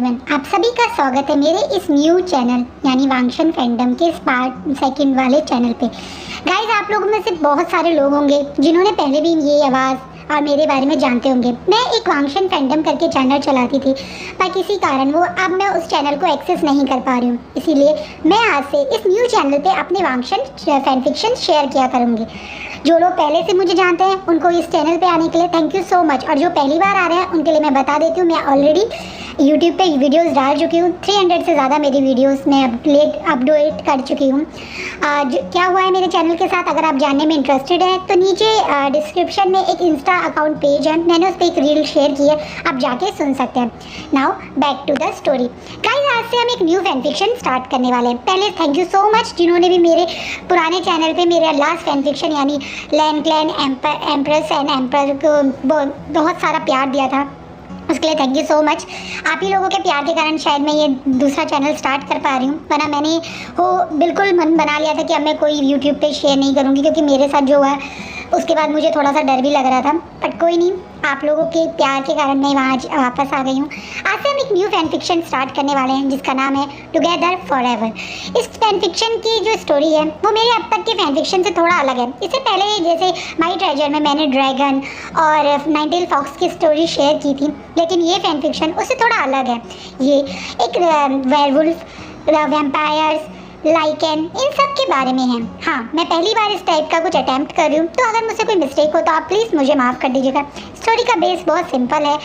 Everyone, आप सभी का स्वागत है मेरे इस न्यू चैनल यानी वांगशन फैंडम के पार्ट सेकंड वाले चैनल पे। गाइस, आप लोगों में से बहुत सारे लोग होंगे जिन्होंने पहले भी ये आवाज़ और मेरे बारे में जानते होंगे। मैं एक वांगशन फैंडम करके चैनल चलाती थी, पर किसी कारण वो अब मैं उस चैनल को एक्सेस नहीं कर पा रही हूँ। इसीलिए मैं आज से इस न्यू चैनल पे अपने वांगशन फैन फिक्शन शेयर किया करूँगी। जो लोग पहले से मुझे जानते हैं उनको इस चैनल पे आने के लिए थैंक यू सो मच, और जो पहली बार आ रहे हैं उनके लिए मैं बता देती हूँ, मैं ऑलरेडी यूट्यूब पे वीडियोस डाल चुकी हूँ। 300 से ज़्यादा मेरी वीडियोस मैं अपडेट कर चुकी हूँ। क्या हुआ है मेरे चैनल के साथ, अगर आप जानने में इंटरेस्टेड हैं तो नीचे डिस्क्रिप्शन में एक इंस्टा अकाउंट पेज है, मैंने उस पर एक रील शेयर की है, आप जाके सुन सकते हैं। Now back to the story. Guys, आज से हम एक न्यू फैन फिक्शन स्टार्ट करने वाले हैं। पहले थैंक यू सो मच जिन्होंने भी मेरे पुराने चैनल पे मेरा लास्ट फैन फिक्शन यानी लैन क्लैन एम्प्रेस एंड एम्पर को बहुत सारा प्यार दिया था, उसके लिए थैंक यू सो मच। आप ही लोगों के प्यार के कारण शायद मैं ये दूसरा चैनल स्टार्ट कर पा रही हूँ, वरना मैंने बिल्कुल मन बना लिया था कि अब मैं कोई यूट्यूब पे शेयर नहीं करूँगी, क्योंकि मेरे साथ जो हुआ उसके बाद मुझे थोड़ा सा डर भी लग रहा था। बट कोई नहीं, आप लोगों के प्यार के कारण मैं वहाँ वापस आ गई हूँ। आज से हम एक न्यू फैन फिक्शन स्टार्ट करने वाले हैं जिसका नाम है टुगेदर फॉरएवर। इस फैन फिक्शन की जो स्टोरी है वो मेरे अब तक के फैन फिक्शन से थोड़ा अलग है। इससे पहले जैसे माई ट्रेजर में मैंने ड्रैगन और नाइनटेल फॉक्स की स्टोरी शेयर की थी, लेकिन ये फैन फिक्शन उससे थोड़ा अलग है। ये एक वेयरवुल्फ, वैम्पायर्स, लाइकेन, इन सब के बारे में है। हाँ, मैं पहली बार इस टाइप का कुछ अटैम्प्ट कर रही हूँ, तो अगर मुझसे कोई मिस्टेक हो तो आप प्लीज़ मुझे माफ़ कर दीजिएगा। स्टोरी का बेस बहुत सिंपल है।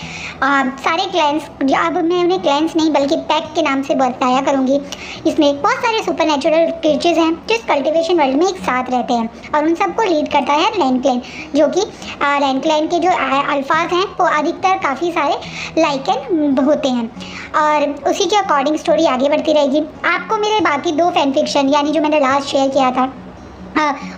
सारे क्लैंस, अब मैं उन्हें क्लैंस नहीं बल्कि पैक के नाम से बताया करूँगी। इसमें बहुत सारे सुपर नेचुरल क्रीचर्स हैं जो इस कल्टिवेशन वर्ल्ड में एक साथ रहते हैं, और उन सबको लीड करता है लैन क्लैन, जो कि लैन क्लैन के जो अल्फाज हैं वो अधिकतर काफ़ी सारे लाइकेन होते हैं, और उसी के अकॉर्डिंग स्टोरी आगे बढ़ती रहेगी। आपको मेरे बाकी दो फैन फिक्शन यानी जो मैंने लास्ट शेयर किया था,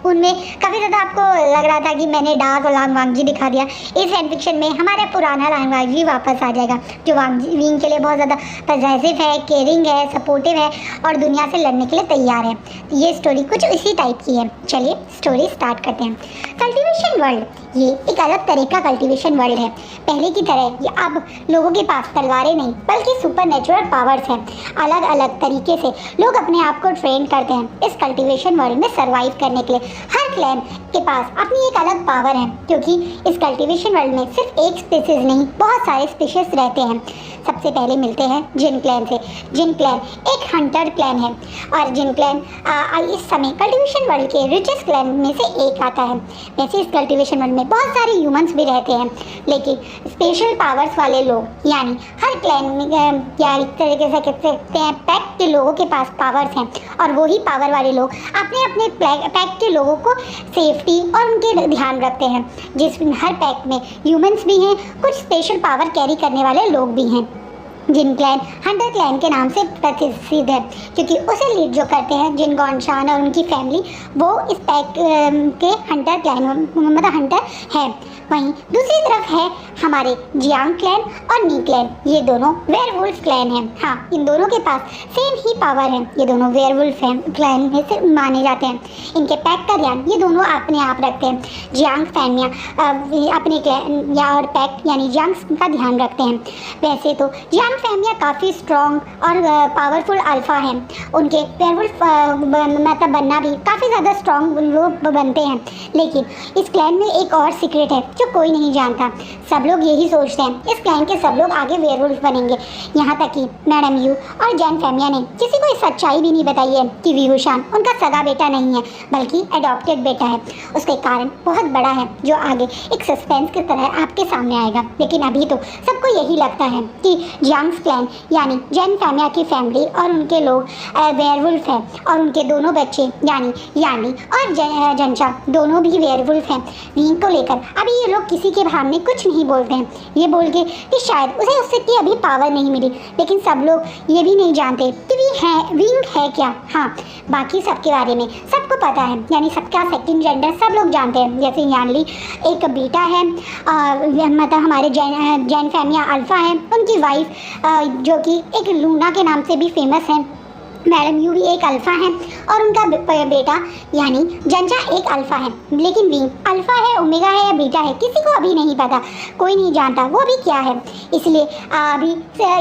उनमें काफ़ी ज़्यादा आपको लग रहा था कि मैंने डार्क और लांग वांगजी दिखा दिया। इस फैन फिक्शन में हमारा पुराना लांग वांगजी वापस आ जाएगा, जो विंग के लिए बहुत ज़्यादा पॉजिटिव है, केयरिंग है, सपोर्टिव है और दुनिया से लड़ने के लिए तैयार है। तो ये स्टोरी कुछ इसी टाइप की है। चलिए स्टोरी स्टार्ट करते हैं। कल्टिवेशन वर्ल्ड ये एक अलग तरह का कल्टिवेशन वर्ल्ड है। पहले की तरह ये अब लोगों के पास तलवारें नहीं बल्कि सुपर नेचुरल पावर्स हैं। अलग अलग तरीके से लोग अपने आप को ट्रेन करते हैं इस कल्टिवेशन वर्ल्ड में सर्वाइव करने के लिए। हर क्लैन के पास अपनी एक अलग पावर है, क्योंकि इस कल्टिवेशन वर्ल्ड में सिर्फ एक स्पीशीज नहीं बहुत सारे स्पीशीज रहते हैं। सबसे पहले मिलते हैं जिन क्लैन से। जिन क्लैन एक हंटर क्लैन है, और जिन क्लैन इस समय कल्टिवेशन वर्ल्ड के रिचेस्ट क्लैन में से एक आता है। वैसे इस कल्टिवेशन वर्ल्ड में बहुत सारे ह्यूमंस भी रहते हैं, लेकिन स्पेशल पावर्स वाले लोग यानी हर क्लैन में या एक तरीके से कह सकते हैं पैक के लोगों के पास पावर्स हैं, और वही पावर वाले लोग अपने अपने पैक के लोगों को सेफ्टी और उनके ध्यान रखते हैं। जिस हर पैक में ह्यूमंस भी हैं, कुछ स्पेशल पावर कैरी करने वाले लोग भी हैं। जिन क्लैन हंटर क्लैन के नाम से प्रसिद्ध है, क्योंकि उसे लीड जो करते हैं जिन गॉन्शान और उनकी फैमिली, वो इस पैक के हंटर क्लैन मतलब हंटर है। वहीं दूसरी तरफ है हमारे जियांग क्लैन और नी क्लैन, ये दोनों वेयरवुल्फ क्लैन हैं। हाँ, इन दोनों के पास सेम ही पावर है। ये दोनों वेयरवुल्फ क्लैन में से माने जाते हैं। इनके पैक का ध्यान ये दोनों अपने आप रखते हैं। जियांग फैमिया अपने क्लैन या और पैक यानी जियांग्स का ध्यान रखते हैं। वैसे तो जियांग फैमिया काफ़ी स्ट्रॉन्ग और पावरफुल अल्फा हैं। उनके वेयरवुल्फ मतलब बनना भी काफ़ी ज़्यादा स्ट्रॉन्ग लोग बनते हैं, लेकिन इस क्लैन में एक और सीक्रेट है जो कोई नहीं जानता। सब लोग यही सोचते हैं इस क्लैन के सब लोग आगे वेयरवुल्फ बनेंगे, यहाँ तक कि मैडम यू और जैन फैमिया ने किसी को सच्चाई भी नहीं बताई है कि विभूषण उनका सगा बेटा नहीं है बल्कि एडॉप्टेड बेटा है। उसके कारण बहुत बड़ा है जो आगे एक सस्पेंस की तरह आपके सामने आएगा। लेकिन अभी तो सबको यही लगता है कि जियांग्स क्लैन यानी जैन फैमिया की फैमिली और उनके लोग वेयरवुल्फ हैं, और उनके दोनों बच्चे यानी यानी और जनचा दोनों भी वेयरवुल्फ हैं। विंग को लेकर अभी ये लोग किसी के सामने कुछ नहीं बोलते हैं, ये बोल के कि शायद उसे उससे की अभी पावर नहीं मिली। लेकिन सब लोग ये भी नहीं जानते कि विंग है क्या। हाँ, बाकी सबके बारे में सबको पता है, यानी सबका सेकंड जेंडर सब लोग जानते हैं। जैसे यानली एक बेटा है, मतलब हमारे जैन फैमिया अल्फा है, उनकी वाइफ जो कि एक लूना के नाम से भी फेमस है, मैडम यू भी एक अल्फा है और उनका बेटा यानी जंजा एक अल्फा है, लेकिन वी अल्फा है, ओमेगा है या बीटा है, किसी को अभी नहीं पता, कोई नहीं जानता वो अभी क्या है। इसलिए अभी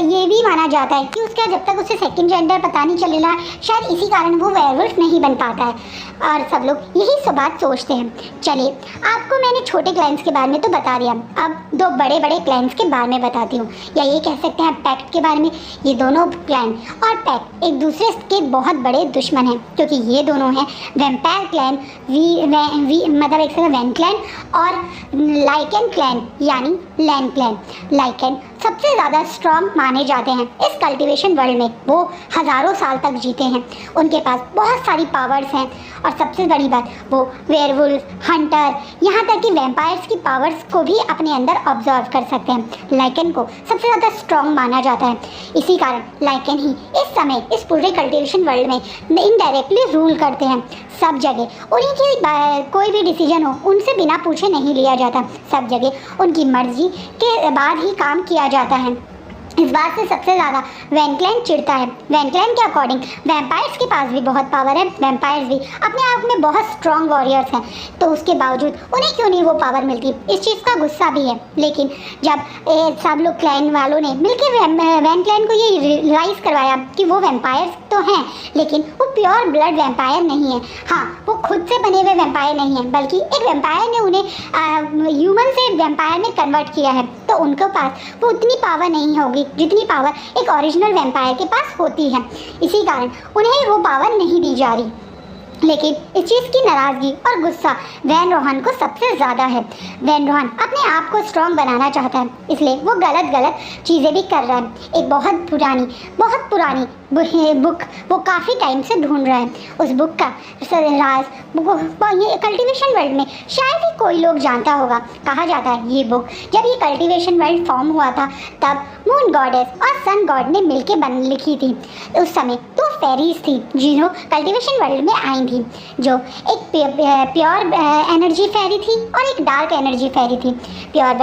ये भी माना जाता है कि उसका जब तक उसे सेकंड जेंडर पता नहीं चलेगा, शायद इसी कारण वो वेयरवुल्फ नहीं बन पाता है। और सब लोग यही सब बात सोचते हैं। चलिए, आपको मैंने छोटे क्लैंस के बारे में तो बता दिया, अब दो बड़े बड़े क्लैंस के बारे में बताती हूँ, या ये कह सकते हैं पैक्ट के बारे में। ये दोनों क्लैन और पैक्ट एक दूसरे के बहुत बड़े दुश्मन हैं, क्योंकि ये दोनों हैं वैम्पायर क्लैन, मतलब एक तरह वैन क्लैन, और लाइकेन क्लैन यानी लैन क्लैन। लाइकेन सबसे ज़्यादा स्ट्रॉन्ग माने जाते हैं इस कल्टीवेशन वर्ल्ड में, वो हज़ारों साल तक जीते हैं, उनके पास बहुत सारी पावर्स हैं, और सबसे बड़ी बात वो वेयरवुल्फ, हंटर, यहाँ तक कि वैम्पायर्स की पावर्स को भी अपने अंदर ऑब्जर्व कर सकते हैं। लाइकेन को सबसे ज़्यादा स्ट्रॉन्ग माना जाता है, इसी कारण लाइकेन ही इस समय इस पूरे कल्टीवेशन वर्ल्ड में इनडायरेक्टली रूल करते हैं सब जगह। उन्हीं की कोई भी डिसीजन हो उनसे बिना पूछे नहीं लिया जाता, सब जगह उनकी मर्जी के बाद ही काम किया जाता है। इस बात से सबसे ज़्यादा वैन क्लैन चिढ़ता है। वैन क्लैन के अकॉर्डिंग वैम्पायर्स के पास भी बहुत पावर है, वैम्पायर्स भी अपने आप में बहुत स्ट्रॉन्ग वॉरियर्स हैं, तो उसके बावजूद उन्हें क्यों नहीं वो पावर मिलती, इस चीज़ का गुस्सा भी है। लेकिन जब सब लोग क्लैन वालों ने मिलकर वैन क्लैन को ये रियलाइज़ करवाया कि वो वैम्पायर्स तो हैं, लेकिन वो प्योर ब्लड वैम्पायर नहीं है, हाँ वो खुद से बने हुए वैम्पायर नहीं है, बल्कि एक वैम्पायर ने उन्हें ह्यूमन से वैम्पायर में कन्वर्ट किया है, तो उनके पास वो उतनी पावर नहीं होगी जितनी पावर एक ओरिजिनल वैम्पायर के पास होती है। इसी कारण उन्हें वो पावर नहीं दी जा रही। लेकिन इस चीज़ की नाराज़गी और गुस्सा वैन रोहन को सबसे ज़्यादा है। वैन रोहन अपने आप को स्ट्रॉन्ग बनाना चाहता है, इसलिए वो गलत चीज़ें भी कर रहा है। एक बहुत पुरानी बुक वो काफ़ी टाइम से ढूंढ रहा है। उस बुक का राज ये कल्टीवेशन वर्ल्ड में शायद ही कोई लोग जानता होगा। कहा जाता है ये बुक जब ये कल्टीवेशन वर्ल्ड फॉर्म हुआ था, तब मून गॉडेस और सन गॉड ने मिलकर लिखी थी। उस समय दो फेरीज थी जिन्हों कल्टीवेशन वर्ल्ड में आई थी, जो एक प्योर एनर्जी फेरी थी और एक डार्क एनर्जी फेरी थी। प्योर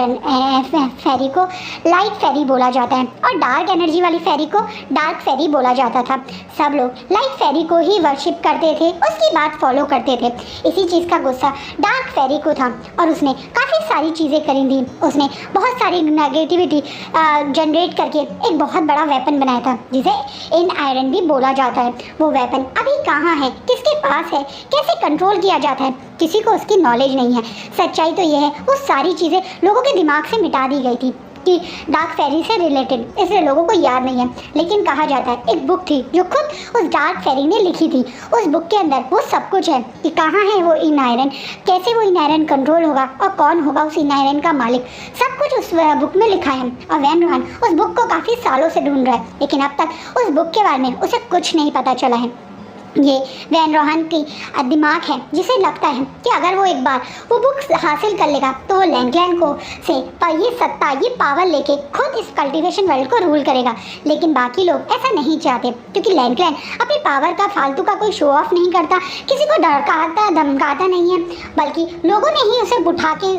फेरी को लाइट फेरी बोला जाता है और डार्क एनर्जी वाली फेरी को डार्क फेरी बोला जाता था। सब लोग लाइट फेरी को ही वर्शिप करते थे, उसकी बात फॉलो करते थे। इसी चीज़ का गुस्सा डार्क फेरी को था और उसने काफ़ी सारी चीज़ें करी थी। उसने बहुत सारी नेगेटिविटी जनरेट करके एक बहुत बड़ा वेपन बनाया था, जिसे इन आयरन भी बोला जाता है। वो वेपन अभी कहाँ है, किसके पास है, कैसे कंट्रोल किया जाता है, किसी को उसकी नॉलेज नहीं है। सच्चाई तो ये है वो सारी चीज़ें लोगों के दिमाग से मिटा दी गई थी कि डार्क फेरी से रिलेटेड, इसलिए लोगों को याद नहीं है। लेकिन कहा जाता है एक बुक थी जो खुद उस डार्क फेरी ने लिखी थी। उस बुक के अंदर वो सब कुछ है कि कहाँ है वो इन आयरन, कैसे वो इन आयरन कंट्रोल होगा और कौन होगा उस इन आयरन का मालिक, सब कुछ उस बुक में लिखा है। और वैन रोहन उस बुक को काफ़ी सालों से ढूंढ रहा है, लेकिन अब तक उस बुक के बारे में उसे कुछ नहीं पता चला है। ये वैन रोहन की दिमाग है, जिसे लगता है कि अगर वो एक बार वो बुक हासिल कर लेगा तो वो लैंडक्लैन को से ये सत्ता, ये पावर लेके खुद इस कल्टीवेशन वर्ल्ड को रूल करेगा। लेकिन बाकी लोग ऐसा नहीं चाहते, क्योंकि लैंडक्लैन अपनी पावर का फालतू का कोई शो ऑफ नहीं करता, किसी को डरकाता धमकाता नहीं है, बल्कि लोगों ने ही उसे उठा के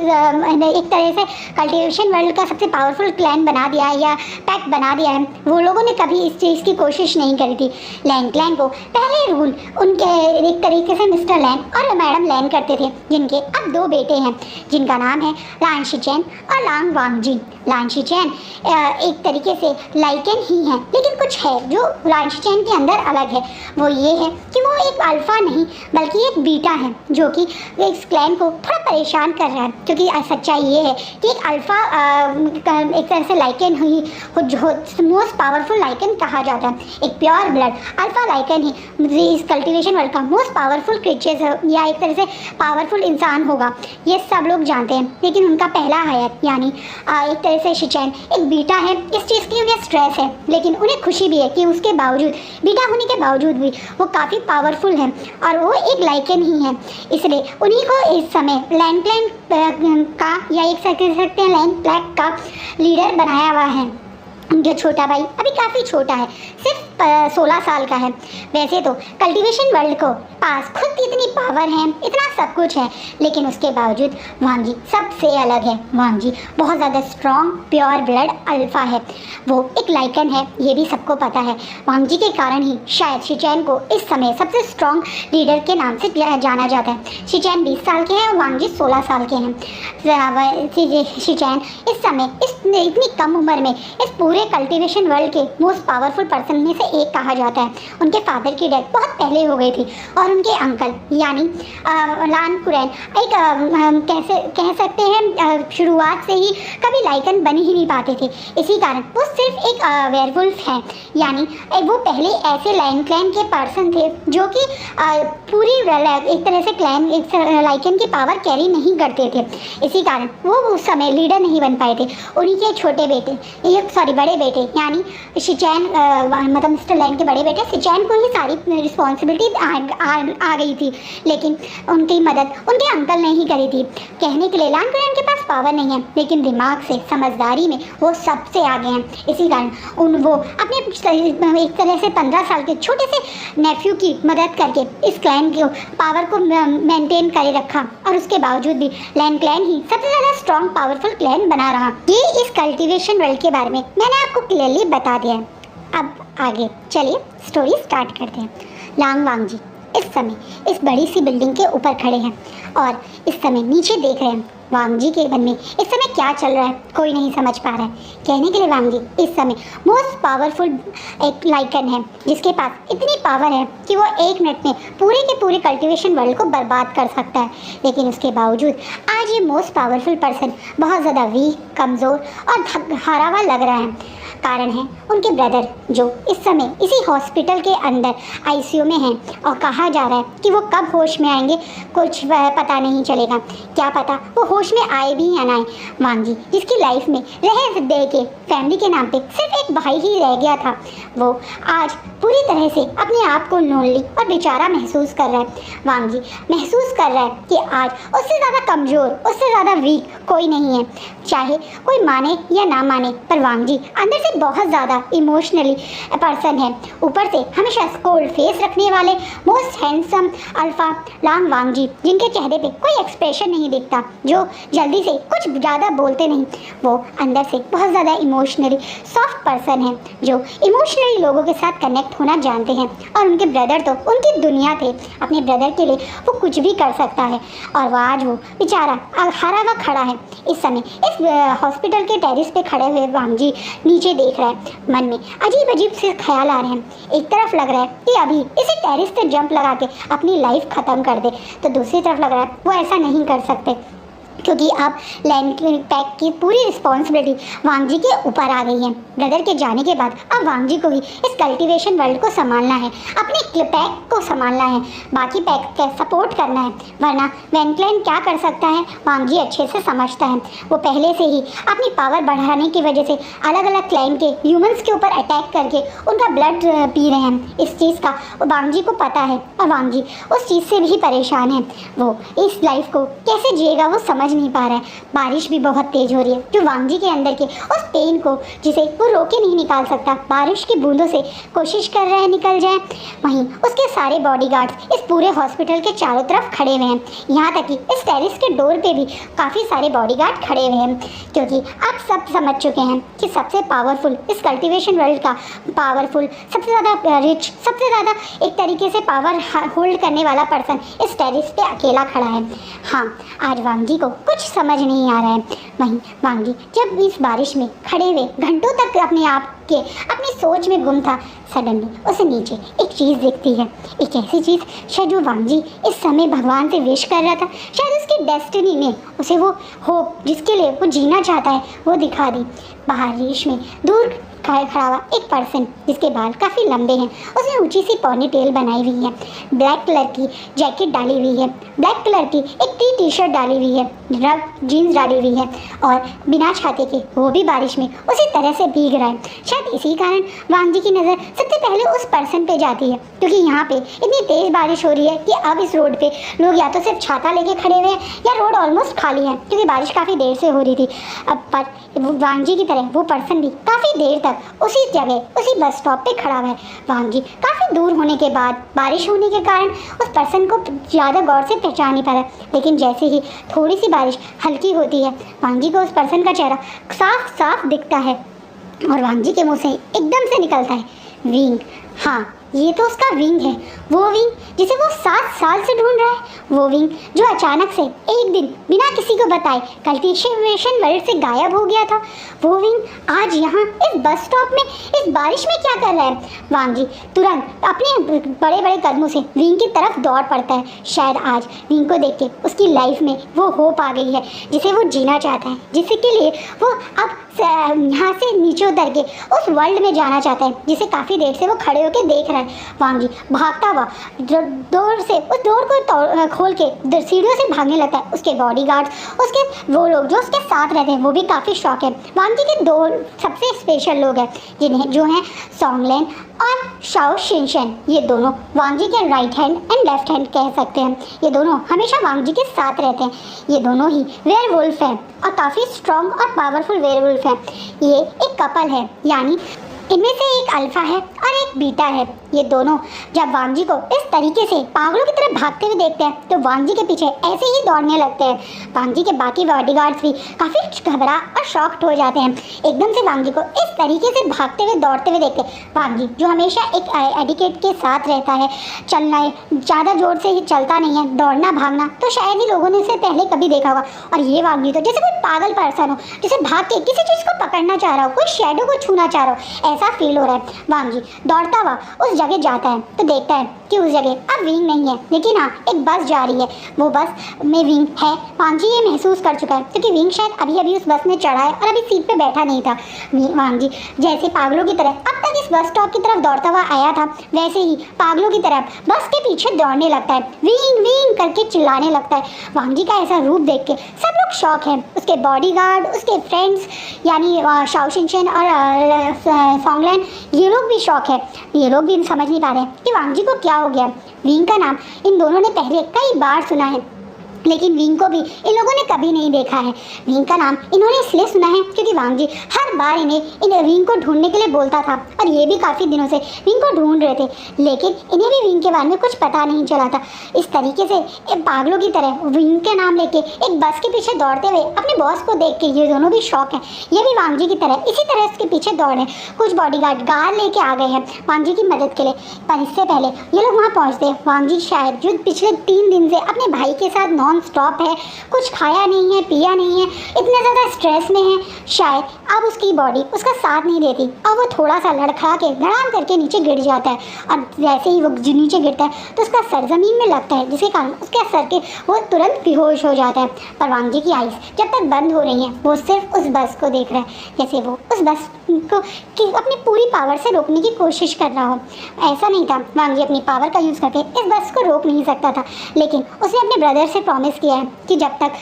एक तरह से कल्टीवेशन वर्ल्ड का सबसे पावरफुल क्लैन बना दिया है या पैक्ट बना दिया है। वो लोगों ने कभी इस चीज़ की कोशिश नहीं करी थी। लैंडक्लैन को पहले उनके एक तरीके से मिस्टर लैन और मैडम लैन करते थे, जिनके अब दो बेटे हैं, जिनका नाम है लान शिचेन और लांग वांगजिन। लान शिचेन एक तरीके से लाइकेन ही है, लेकिन कुछ है जो लान शिचेन के अंदर अलग है। वो ये है कि वो एक अल्फा नहीं बल्कि एक बीटा है, जो कि इस क्लैन को थोड़ा परेशान कर रहा है। क्योंकि सच्चाई ये है कि एक अल्फा एक तरह से लाइकेन हुई जो मोस्ट पावरफुल लाइकेन कहा जाता है, एक प्योर ब्लड अल्फा लाइकेन ही इस कल्टीवेशन वर्ल्ड का मोस्ट पावरफुल क्रिएचर्स है, या एक तरह से पावरफुल इंसान होगा, ये सब लोग जानते हैं। लेकिन उनका पहला हयात यानी एक तरह से शिचेन एक बीटा है। इस चीज़ की उन्हें स्ट्रेस है, लेकिन उन्हें खुशी भी है कि उसके बावजूद, बीटा होने के बावजूद भी वो काफ़ी पावरफुल है और वो एक लाइकेन ही है। इसलिए उन्हीं को इस समय लैंडक्लैन का या एक कह सकते हैं लैंड प्लैक का लीडर बनाया हुआ है। जो छोटा भाई अभी काफ़ी छोटा है, सिर्फ 16 साल का है। वैसे तो कल्टीवेशन वर्ल्ड को पास खुद इतनी पावर है, इतना सब कुछ है, लेकिन उसके बावजूद वांग जी सबसे अलग है। वांग जी बहुत ज़्यादा स्ट्रॉन्ग प्योर ब्लड अल्फा है। वो एक लाइकन है, ये भी सबको पता है। वांग जी के कारण ही शायद शिचैन को इस समय सबसे स्ट्रॉन्ग लीडर के नाम से जाना जाता है। शिचैन 20 साल के हैं और वांग जी 16 साल के हैं। शिचैन इस समय इतनी कम उम्र में इस पूरे कल्टीवेशन वर्ल्ड के मोस्ट पावरफुल पर्सन में से एक कहा जाता है। उनके फादर की डेथ बहुत पहले हो गई थी और उनके अंकल यानी लान कुरैन एक कैसे कह सकते हैं शुरुआत से ही कभी लाइकन बन ही नहीं पाते थे। इसी कारण वो सिर्फ एक वेयरवुल्फ है, यानी वो पहले ऐसे क्लैन के पर्सन थे जो कि पूरी एक तरह से क्लैन लाइकन की पावर कैरी नहीं करते थे। इसी कारण वो उस समय लीडर नहीं बन पाए थे। उन्हीं के छोटे बेटे बड़े बेटे यानी शिचैन मतलब मिस्टर लैन के बड़े बेटे शिचैन को ही सारी रिस्पॉन्सिबिलिटी आ गई थी, लेकिन उनकी मदद उनके अंकल ने ही करी थी। कहने के लिए लान कुरैन के पास पावर नहीं है, लेकिन दिमाग से समझदारी में वो सबसे आगे हैं। इसी कारण वो अपने एक तरह से 15 साल के छोटे से नेफ्यू की मदद करके इस क्लैन को पावर को मेंटेन करे रखा, और उसके बावजूद भी लैन क्लैन ही सबसे ज़्यादा स्ट्रॉन्ग पावरफुल क्लैन बना रहा। ये इस कल्टीवेशन वर्ल्ड के बारे में मैंने आपको क्लियरली बता दिया है। अब आगे चलिए स्टोरी स्टार्ट करते हैं। लांग वांग जी इस समय इस बड़ी सी बिल्डिंग के ऊपर खड़े हैं और इस समय नीचे देख रहे हैं। वांग जी के मन में इस समय क्या चल रहा है कोई नहीं समझ पा रहा है। कहने के लिए वांग जी इस समय मोस्ट पावरफुल एक लाइकन है, जिसके पास इतनी पावर है कि वो 1 मिनट में पूरे के पूरे कल्टीवेशन वर्ल्ड को बर्बाद कर सकता है। लेकिन उसके बावजूद आज ये मोस्ट पावरफुल पर्सन बहुत ज़्यादा वीक, कमज़ोर और हारा हुआ लग रहा है। कारण है उनके ब्रदर जो इस समय इसी हॉस्पिटल के अंदर आईसीयू में हैं और कहा जा रहा है कि वो कब होश में आएंगे कुछ पता नहीं चलेगा। क्या पता वो होश में आए भी या ना आए। वांग जी जिसकी लाइफ में रह दे के फैमिली के नाम पे सिर्फ एक भाई ही रह गया था, वो आज पूरी तरह से अपने आप को लोनली और बेचारा महसूस कर रहा है। वांग जी महसूस कर रहा है कि आज उससे ज़्यादा कमज़ोर, उससे ज़्यादा वीक कोई नहीं है। चाहे कोई माने या ना माने, पर वांग जी अंदर से बहुत ज़्यादा इमोशनली पर्सन है। ऊपर से हमेशा कोल्ड फेस रखने वाले मोस्ट हैंडसम अल्फा लांग वांग जी, जिनके चेहरे पे कोई एक्सप्रेशन नहीं दिखता, जो जल्दी से कुछ ज़्यादा बोलते नहीं, वो अंदर से बहुत ज़्यादा इमोशनली सॉफ्ट पर्सन है, जो इमोशनली लोगों के साथ कनेक्ट होना जानते हैं। और उनके ब्रदर तो उनकी दुनिया थे। अपने ब्रदर के लिए वो कुछ भी कर सकता है, और वो आज वो बेचारा हारा हुआ खड़ा है। इस समय इस हॉस्पिटल के टेरिस पे खड़े हुए वांग जी नीचे देख रहा है। मन में अजीब अजीब से ख्याल आ रहे हैं। एक तरफ लग रहा है कि अभी इसे टेरिस पे जंप लगा के अपनी लाइफ ख़त्म कर दे, तो दूसरी तरफ लग रहा है वो ऐसा नहीं कर सकते, क्योंकि अब लैंड पैक की पूरी रिस्पॉन्सिबिलिटी वांग जी के ऊपर आ गई है। ब्रदर के जाने के बाद अब वांग जी को ही इस कल्टीवेशन वर्ल्ड को संभालना है, अपने पैक को संभालना है, बाकी पैक का सपोर्ट करना है, वरना वैनक्लैन क्या कर सकता है वांग जी अच्छे से समझता है। वो पहले से ही अपनी पावर बढ़ाने की वजह से अलग अलग क्लैन के ह्यूमंस के ऊपर अटैक करके उनका ब्लड पी रहे हैं। इस चीज़ का वांग जी को पता है और वांग जी उस चीज़ से भी परेशान है। वो इस लाइफ को कैसे जिएगा वो समझ नहीं पा रहा है। बारिश भी बहुत तेज हो रही है, जो वांग जी के अंदर के उस पेन को जिसे वो रोके नहीं निकाल सकता, बारिश की बूंदों से कोशिश कर रहा है निकल जाए। वहीं उसके सारे बॉडीगार्ड्स इस पूरे हॉस्पिटल के चारों तरफ खड़े हुए हैं। यहाँ तक कि इस टेरिस के डोर पे भी काफ़ी सारे बॉडीगार्ड खड़े हुए हैं, क्योंकि अब सब समझ चुके हैं कि सबसे पावरफुल इस कल्टीवेशन वर्ल्ड का पावरफुल, सबसे ज़्यादा रिच, सबसे ज़्यादा एक तरीके से पावर होल्ड करने वाला पर्सन इस टेरिस पे अकेला खड़ा है। हाँ, आज वांग जी को कुछ समझ नहीं आ रहा है। वहीं वांग जी जब इस बारिश में खड़े हुए घंटों तक अपने आप के अपनी सोच में गुम था, सडनली उसे नीचे एक चीज़ दिखती है। एक ऐसी चीज़ शायद जो वांग जी इस समय भगवान से विश कर रहा था, शायद उसकी डेस्टिनी ने उसे वो होप जिसके लिए वो जीना चाहता है वो दिखा दी। बाहर रीश में दूर खड़ा हुआ एक पर्सन जिसके बाल काफ़ी लंबे हैं, उसने ऊंची सी पॉनी टेल बनाई हुई है, ब्लैक कलर की जैकेट डाली हुई है, ब्लैक कलर की एक टी शर्ट डाली हुई है, रफ जीन्स डाली हुई है, और बिना छाते के वो भी बारिश में उसी तरह से भीग रहा है। शायद इसी कारण वांग जी की नज़र सबसे पहले उस पर्सन पे जाती है, क्योंकि यहाँ पे इतनी तेज़ बारिश हो रही है कि अब इस रोड पे लोग या तो सिर्फ छाता लेके खड़े हुए हैं या रोड ऑलमोस्ट खाली है, क्योंकि बारिश काफ़ी देर से हो रही थी। अब पर वांग जी की तरह वो पर्सन भी काफ़ी देर तक तक उसी जगह उसी बस स्टॉप पे खड़ा हुआ है। वांग जी काफ़ी दूर होने के बाद बारिश होने के कारण उस पर्सन को ज़्यादा गौर से पहचान नहीं पा रहा, लेकिन जैसे ही थोड़ी सी बारिश हल्की होती है वांग जी को उस पर्सन का चेहरा साफ साफ दिखता है और वांग जी के मुंह से एकदम से निकलता है विंग। हाँ, ये तो उसका विंग है, वो विंग जिसे वो 7 साल से ढूंढ रहा है, वो विंग जो अचानक से एक दिन बिना किसी को बताए कल्टिवेशन वर्ल्ड से गायब हो गया था। वो विंग आज यहाँ इस बस स्टॉप में इस बारिश में क्या कर रहा है? वांग जी तुरंत अपने बड़े बड़े कदमों से विंग की तरफ दौड़ पड़ता है। शायद आज विंग को देख के उसकी लाइफ में वो होप आ गई है जिसे वो जीना चाहता है, जिसके लिए वो अब यहाँ से नीचे उतर के उस वर्ल्ड में जाना चाहता है जिसे काफ़ी देर से वो खड़े होकर देख रहा है। वांग जी भागता हुआ डोर से उस डोर को खोल के सीढ़ियों से भागने लगता है। उसके बॉडीगार्ड्स, उसके वो लोग जो उसके साथ रहते हैं वो भी काफ़ी शौक है। वांग जी के 2 सबसे स्पेशल लोग हैं जिन्हें जो हैं सॉन्गलैन और शाओ शिनशन। ये दोनों वांग जी के right hand and left hand कह सकते हैं। ये दोनों हमेशा वांग जी के साथ रहते हैं। ये दोनों ही वेयरवुल्फ हैं और काफ़ी स्ट्रॉन्ग और पावरफुल वेयरवुल्फ हैं। ये एक कपल है, यानी इनमें से एक अल्फा है और एक बीटा है। ये दोनों जब वांग जी को इस तरीके से पागलों की तरह भागते हुए देखते हैं तो वांग जी के पीछे ऐसे ही दौड़ने लगते हैं। वांग जी के बाकी बॉडीगार्ड्स भी काफ़ी घबरा और शॉक्ड हो जाते हैं। एकदम से वांग जी को इस तरीके से भागते हुए दौड़ते हुए देखते हैं। वांग जी जो हमेशा एक एडिकेट के साथ रहता है, चलना ज़्यादा जोर से ही चलता नहीं है, दौड़ना भागना तो शायद ही लोगों ने इसे पहले कभी देखा होगा। और ये वांग जी तो जैसे कोई पागल पर्सन हो जिसे भाग के किसी चीज़ को पकड़ना चाह रहा हो, कोई शेडो को छूना चाह रहा हो, ऐसा फील हो रहा है। वांग जी दौड़ता हुआ उस जगह जाता है तो देखता है कि उस जगह अब विंग नहीं है, लेकिन हाँ एक बस जा रही है। वो बस में विंग है। वांग जी ये महसूस कर चुका है क्योंकि विंग शायद अभी अभी उस बस में चढ़ा है और अभी सीट पे बैठा नहीं था। वांग जी जैसे पागलों की तरह अब तक इस बस स्टॉप की तरफ दौड़ता हुआ आया था, वैसे ही पागलों की तरह बस के पीछे दौड़ने लगता है, विंग विंग करके चिल्लाने लगता है। वांग जी का ऐसा रूप देख के सब लोग शॉक है। उसके बॉडीगार्ड, उसके फ्रेंड्स यानी शाओ शिनशन और सॉन्गलैन, ये लोग भी शॉक है। ये लोग भी समझ नहीं पा रहे हैं कि वांग जी को क्या हो गया। विंग का नाम इन दोनों ने पहले कई बार सुना है, लेकिन विंग को भी इन लोगों ने कभी नहीं देखा है। विंग का नाम इन्होंने इसलिए सुना है क्योंकि वांग जी हर बार इन्हें विंग को ढूंढने के लिए बोलता था और ये भी काफ़ी दिनों से विंग को ढूंढ रहे थे, लेकिन इन्हें भी विंग के बारे में कुछ पता नहीं चला था। इस तरीके से पागलों की तरह विंग के नाम लेके एक बस के पीछे दौड़ते हुए अपने बॉस को देख के ये दोनों भी शौक हैं। ये भी वांग जी की तरह इसी तरह इसके पीछे दौड़े। कुछ बॉडीगार्ड गार्ड लेके आ गए हैं वांग जी की मदद के लिए, पर इससे पहले ये लोग वहाँ पहुँचते हैं वांग जी शायद जो पिछले 3 दिन से अपने भाई के साथ नॉन स्टॉप है, कुछ खाया नहीं है, पिया नहीं है, इतने ज़्यादा स्ट्रेस में है, शायद अब उसकी बॉडी उसका साथ नहीं देती और वो थोड़ा सा लड़खड़ा के धड़ाम करके नीचे गिर जाता है। और जैसे ही वो नीचे गिरता है तो उसका सर ज़मीन में लगता है, जिसके कारण उसके सर के वो तुरंत बेहोश हो जाता है। पर वांग जी की आइज़ जब तक बंद हो रही हैं वो सिर्फ उस बस को देख रहा है, जैसे वो उस बस को कि अपनी पूरी पावर से रोकने की कोशिश कर रहा हो। ऐसा नहीं था, वांग जी अपनी पावर का यूज़ करके इस बस को रोक नहीं सकता था, लेकिन उसने अपने ब्रदर से प्रॉमिस किया है कि जब तक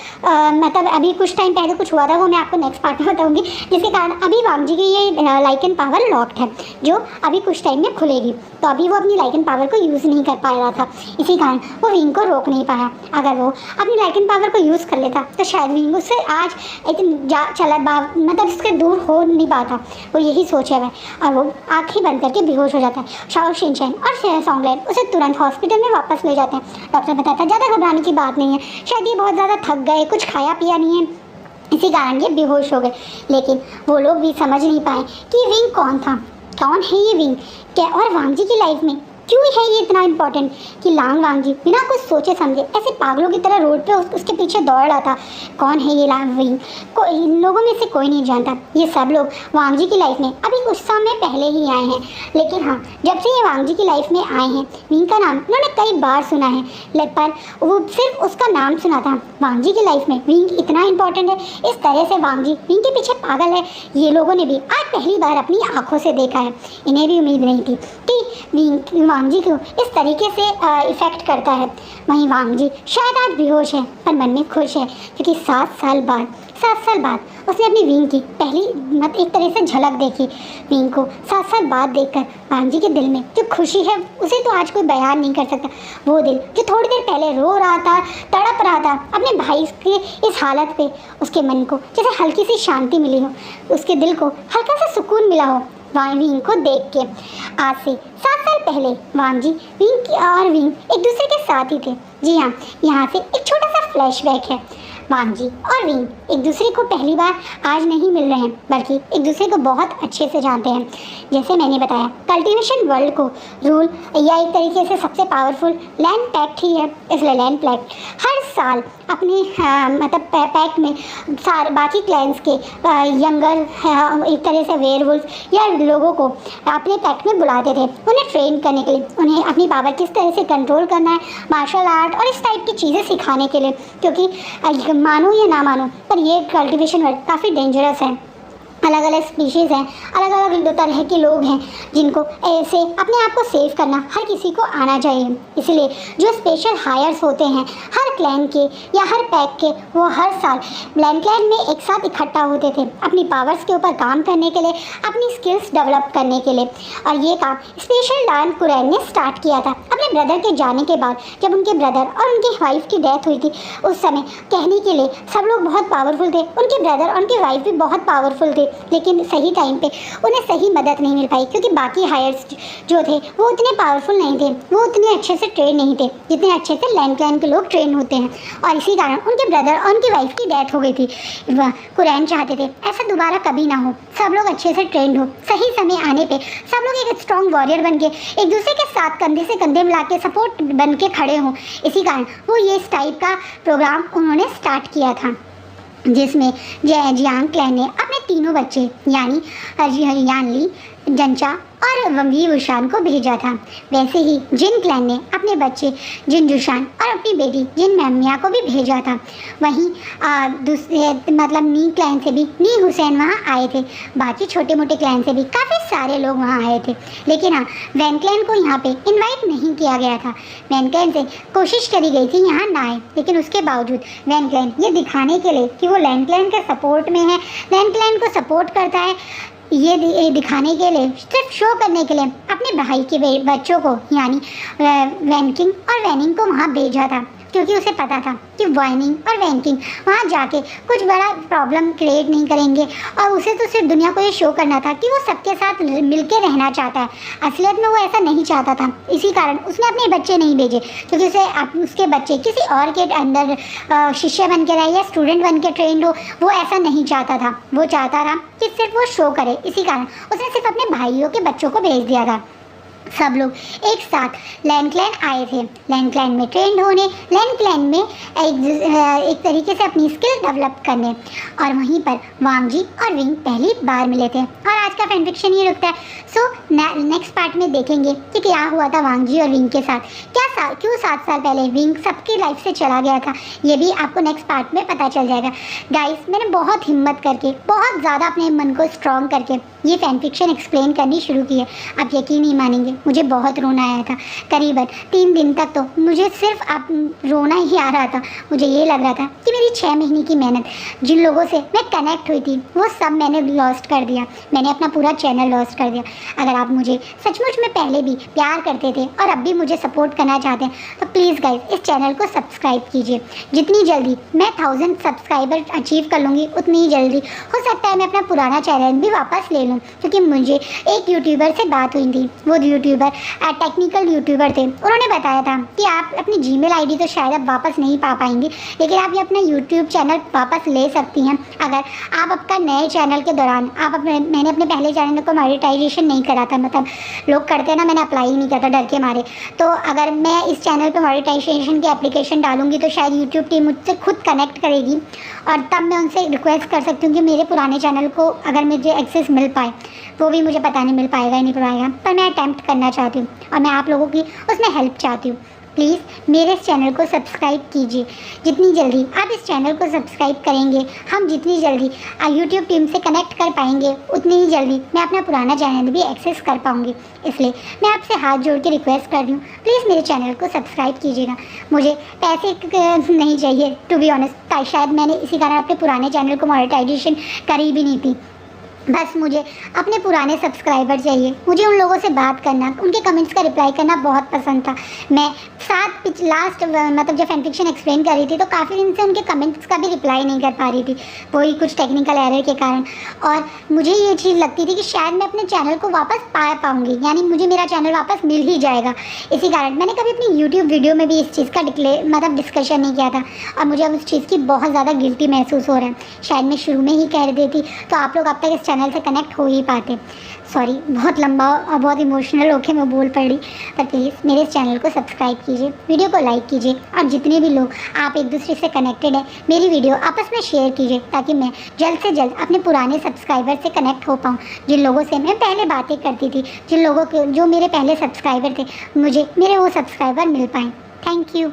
मतलब अभी कुछ टाइम पहले कुछ हुआ था वो मैं आपको नेक्स्ट पार्ट में बताऊंगी, जिसके कारण अभी वांग जी की ये लाइकन पावर लॉक्ड है जो अभी कुछ टाइम में खुलेगी। तो अभी वो अपनी लाइकन पावर को यूज़ नहीं कर पा रहा था, इसी कारण वो विंग को रोक नहीं पाया। अगर वो अपनी लाइकन पावर को यूज़ कर लेता तो शायद विंग उससे आज चला मतलब उसके दूर हो नहीं पाता। वो यही सोच है और वो आँखें बंद करके बेहोश हो जाता है। शाओ शिनशन और सॉन्गलैन उसे तुरंत हॉस्पिटल में वापस ले जाते हैं। डॉक्टर बताता है ज़्यादा घबराने की बात नहीं है, शायद ये बहुत ज़्यादा थक गए, कुछ खाया पिया नहीं है, इसी कारण ये बेहोश हो गए। लेकिन वो लोग भी समझ नहीं पाए कि विंग कौन था, कौन है ये विंग, क्या और वांग जी की लाइफ में क्यों है ये इतना इम्पोर्टेंट कि लांग वांग जी बिना कुछ सोचे समझे ऐसे पागलों की तरह रोड पे उसके पीछे दौड़ रहा था। कौन है ये लांग विंग को इन लोगों में से कोई नहीं जानता। ये सब लोग वांग जी की लाइफ में अभी कुछ समय पहले ही आए हैं, लेकिन हाँ जब से ये वांग जी की लाइफ में आए हैं विंग का नाम उन्होंने कई बार सुना है, पर वो सिर्फ उसका नाम सुना था। वांग जी की लाइफ में विंग इतना इम्पोर्टेंट है, इस तरह से वांग जी विंग के पीछे पागल है, ये लोगों ने भी आज पहली बार अपनी आँखों से देखा है। इन्हें भी उम्मीद नहीं थी कि विंग वांग जी को इस तरीके से इफ़ेक्ट करता है। वहीं वांग जी शायद आज बेहोश है पर मन में खुश है क्योंकि 7 साल बाद उसने अपनी विंग की पहली मतलब एक तरह से झलक देखी। विंग को 7 साल बाद देखकर वांग जी के दिल में जो खुशी है उसे तो आज कोई बयान नहीं कर सकता। वो दिल जो थोड़ी देर पहले रो रहा था, तड़प रहा था अपने भाई के इस हालत पे, उसके मन को जैसे हल्की सी शांति मिली हो, उसके दिल को हल्का सा सुकून मिला हो, विंग को देख के। आज से 7 साल पहले वांग जी और विंग एक दूसरे के साथ ही थे। जी हाँ, यहाँ से एक छोटा सा फ्लैशबैक है। वांग जी और विंग एक दूसरे को पहली बार आज नहीं मिल रहे हैं, बल्कि एक दूसरे को बहुत अच्छे से जानते हैं। जैसे मैंने बताया, कल्टीवेशन वर्ल्ड को रूल या एक तरीके से सबसे पावरफुल लैंड पैक्ट ही है। इसलिए लैंड पैक्ट हर साल अपने मतलब पैक्ट में सारे बाकी क्लैंस के यंगर एक तरह से वेयरवुल्फ या लोगों को अपने पैक्ट में बुलाते थे, उन्हें ट्रेन करने के लिए, उन्हें अपनी पावर किस तरह से कंट्रोल करना है, मार्शल आर्ट और इस टाइप की चीज़ें सिखाने के लिए। क्योंकि मानो या ना मानो पर ये कल्टीवेशन वर्ल्ड काफ़ी डेंजरस है। अलग अलग स्पीशीज़ हैं, अलग अलग तरह के लोग हैं जिनको ऐसे अपने आप को सेव करना हर किसी को आना चाहिए। इसलिए जो स्पेशल हायर्स होते हैं हर क्लैन के या हर पैक के, वो हर साल लैंड क्लैन में एक साथ इकट्ठा होते थे अपनी पावर्स के ऊपर काम करने के लिए, अपनी स्किल्स डेवलप करने के लिए। और ये काम स्पेशल डान कुरैन ने स्टार्ट किया था अपने ब्रदर के जाने के बाद। जब उनके ब्रदर और उनकी वाइफ की डेथ हुई थी, उस समय कहने के लिए सब लोग बहुत पावरफुल थे, उनके ब्रदर और उनकी वाइफ भी बहुत पावरफुल थे, लेकिन सही टाइम पे उन्हें सही मदद नहीं मिल पाई। क्योंकि बाकी हायर्स जो थे वो उतने पावरफुल नहीं थे, वो उतने अच्छे से ट्रेन नहीं थे जितने अच्छे से लैंड क्लैन के लोग ट्रेन होते हैं। और इसी कारण उनके ब्रदर और उनकी वाइफ की डेथ हो गई थी। कुरैन चाहते थे ऐसा दोबारा कभी ना हो, सब लोग अच्छे से ट्रेंड हो, सही समय आने पे सब लोग एक स्ट्रॉन्ग वॉरियर बन के एक दूसरे के साथ कंधे से कंधे मिला के सपोर्ट बन के खड़े हों। इसी कारण वो ये इस टाइप का प्रोग्राम उन्होंने स्टार्ट किया था, जिसमें जियांग क्लैन ने अपने तीनों बच्चे यानी यानली, जंचा और वी वुशान को भेजा था। वैसे ही जिन क्लैन ने अपने बच्चे जिन जुशान और अपनी बेटी जिन मैमिया को भी भेजा था। वहीं दूसरे मतलब नी क्लैन से भी नी हुसैन वहाँ आए थे। बाकी छोटे मोटे क्लैन से भी काफ़ी सारे लोग वहाँ आए थे। लेकिन हाँ, वैन क्लैन को यहाँ पे इनवाइट नहीं किया गया था। वैन क्लैन से कोशिश करी गई थी यहाँ ना आए, लेकिन उसके बावजूद वैन क्लैन ये दिखाने के लिए कि वो लैंड क्लैन के सपोर्ट में है, लैंड क्लैन को सपोर्ट करता है, ये दिखाने के लिए, सिर्फ शो करने के लिए अपने भाई के बच्चों को यानी वैनकिंग और वैनिंग को वहाँ भेजा था। क्योंकि उसे पता था कि वाइनिंग और वैंकिंग वहाँ जाके कुछ बड़ा प्रॉब्लम क्रिएट नहीं करेंगे, और उसे तो सिर्फ दुनिया को ये शो करना था कि वो सबके साथ मिलके रहना चाहता है। असलियत में वो ऐसा नहीं चाहता था। इसी कारण उसने अपने बच्चे नहीं भेजे, क्योंकि उसके बच्चे किसी और के अंदर शिष्य बन के रहे या स्टूडेंट बन के ट्रेंड हो, वो ऐसा नहीं चाहता था। वो चाहता था कि सिर्फ वो शो करे। इसी कारण उसने सिर्फ अपने भाइयों के बच्चों को भेज दिया था। सब लोग एक साथ लैंड क्लैन आए थे, लैंड क्लैन में ट्रेंड होने, लैंड क्लैन में एक तरीके से अपनी स्किल डेवलप करने। और वहीं पर वांग जी और विंग पहली बार मिले थे। और आज का फैन फिक्शन ये रुकता है। सो नेक्स्ट पार्ट में देखेंगे कि क्या हुआ था वांग जी और विंग के साथ, क्यों 7 साल पहले विंग सबकी लाइफ से चला गया था। ये भी आपको नेक्स्ट पार्ट में पता चल जाएगा। गाइस, मैंने बहुत हिम्मत करके, बहुत ज़्यादा अपने मन को स्ट्रॉन्ग करके ये फैन फिक्शन एक्सप्लेन करनी शुरू की है। आप यकीन नहीं मानेंगे, मुझे बहुत रोना आया था। करीबन 3 दिन तक तो मुझे सिर्फ आप रोना ही आ रहा था। मुझे ये लग रहा था कि मेरी 6 महीने की मेहनत, जिन लोगों से मैं कनेक्ट हुई थी, वो सब मैंने लॉस्ट कर दिया। मैंने अपना पूरा चैनल लॉस्ट कर दिया। अगर आप मुझे सचमुच में पहले भी प्यार करते थे और अब भी मुझे सपोर्ट करना चाहते हैं, तो प्लीज़ गाइस इस चैनल को सब्सक्राइब कीजिए। जितनी जल्दी मैं 1000 सब्सक्राइबर अचीव कर लूँगी, उतनी ही जल्दी हो सकता है मैं अपना पुराना चैनल भी वापस ले लूँ। क्योंकि मुझे एक यूट्यूबर से बात हुई थी। वो यूट्यूबर टेक्निकल यूट्यूबर थे। उन्होंने बताया था कि आप अपनी जीमेल आईडी तो शायद अब वापस नहीं पा पाएंगे, लेकिन आप ये अपना यूट्यूब चैनल वापस ले सकती हैं अगर आप आपका नए चैनल के दौरान मैंने अपने पहले चैनल को मोनेटाइजेशन नहीं करा था। मतलब लोग करते ना, मैंने अप्लाई ही नहीं किया था डर के मारे। तो अगर मैं इस चैनल पर मोनेटाइजेशन की एप्लीकेशन डालूंगी तो शायद यूट्यूब टीम मुझसे खुद कनेक्ट करेगी, और तब मैं उनसे रिक्वेस्ट कर सकती हूँ कि मेरे पुराने चैनल को अगर मुझे एक्सेस मिल पाए। वो भी मुझे पता नहीं मिल पाएगा ही नहीं पाएगा, पर मैं अटैम्प्ट करना चाहती हूँ और मैं आप लोगों की उसमें हेल्प चाहती हूँ। प्लीज़ मेरे इस चैनल को सब्सक्राइब कीजिए। जितनी जल्दी आप इस चैनल को सब्सक्राइब करेंगे, हम जितनी जल्दी यूट्यूब टीम से कनेक्ट कर पाएंगे, उतनी ही जल्दी मैं अपना पुराना चैनल भी एक्सेस कर पाऊँगी। इसलिए मैं आपसे हाथ जोड़ के रिक्वेस्ट कर रही हूँ, प्लीज़ मेरे चैनल को सब्सक्राइब कीजिएगा। मुझे पैसे नहीं चाहिए, टू बी ऑनेस्ट। शायद मैंने इसी कारण अपने पुराने चैनल को मोनेटाइजेशन करी भी नहीं थी। बस मुझे अपने पुराने सब्सक्राइबर चाहिए। मुझे उन लोगों से बात करना, उनके कमेंट्स का रिप्लाई करना बहुत पसंद था। मैं लास्ट मतलब जब फैन फिक्शन एक्सप्लेन कर रही थी तो काफ़ी दिन से उनके कमेंट्स का भी रिप्लाई नहीं कर पा रही थी, वही कुछ टेक्निकल एरर के कारण। और मुझे ये चीज़ लगती थी कि शायद मैं अपने चैनल को वापस पा पाऊँगी, यानी मुझे मेरा चैनल वापस मिल ही जाएगा। इसी कारण मैंने कभी अपनी यूट्यूब वीडियो में भी इस चीज़ का डिस्कशन नहीं किया था, और मुझे अब उस चीज़ की बहुत ज़्यादा गिल्टी महसूस हो रहा है। शायद मैं शुरू में ही कह देती तो आप लोग अब तक इस चैनल से कनेक्ट हो ही पाते। सॉरी, बहुत लंबा और बहुत इमोशनल होके मैं बोल पड़ी, पर प्लीज़ मेरे इस चैनल को सब्सक्राइब कीजिए, वीडियो को लाइक कीजिए, और जितने भी लोग आप एक दूसरे से कनेक्टेड हैं मेरी वीडियो आपस में शेयर कीजिए, ताकि मैं जल्द से जल्द अपने पुराने सब्सक्राइबर से कनेक्ट हो पाऊँ, जिन लोगों से मैं पहले बातें करती थी, जिन लोगों के जो मेरे पहले सब्सक्राइबर थे, मुझे मेरे वो सब्सक्राइबर मिल पाएँ। Thank you.